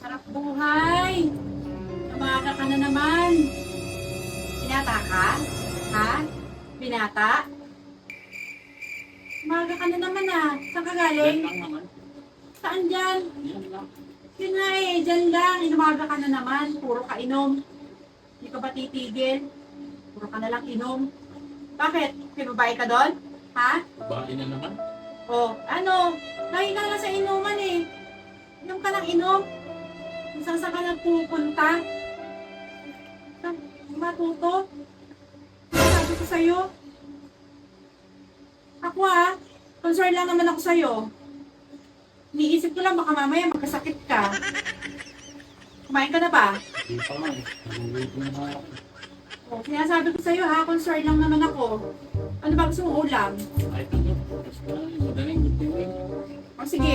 Sarap buhay. Umaga ka na naman. Binata ka? Ha? Binata? Umaga ka na naman ah. Saan ka galing? Yan lang naman. Saan dyan? Yan lang. Yun nga eh, dyan lang. Inumaga ka na naman. Puro ka inom. Hindi ka ba titigil? Puro ka na lang inom. Bakit? Pinubay ka doon? Ha? Babae na naman. Oh, ano? Lagi ka na sa inuman eh. Inom ka ng inom. Kung saan ka nagpupunta. Saan matuto? Sabi ko sa'yo. Ako ah, concern lang naman ako sa'yo. Iniisip ko lang baka mamaya magkasakit ka. Kumain ka na ba? Hindi pa nga eh. Nagulit na nga ako. Oh, sinasabi ko sa'yo ha, concern lang naman ako. Ano ba gusto mong ulam? Kahit ano. Basta madaling gutuin. O sige,